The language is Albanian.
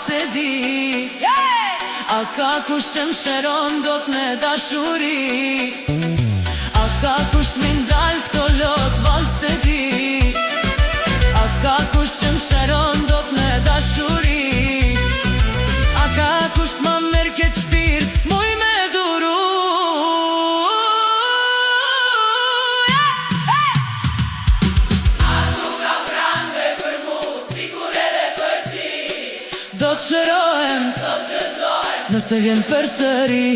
se di. A ka kush që më shëron dot me dashuri? A ka kush t'mi ndalë këto lot val se di? A ka kush që më shëron dot me dashuri? A ka kush t'ma merë këtë shpirt s'muj me duru? A tu ka prangve për mu, sigur edhe për ti. Do të shërohem, Do të gëzohem, nëse vjen përsëri.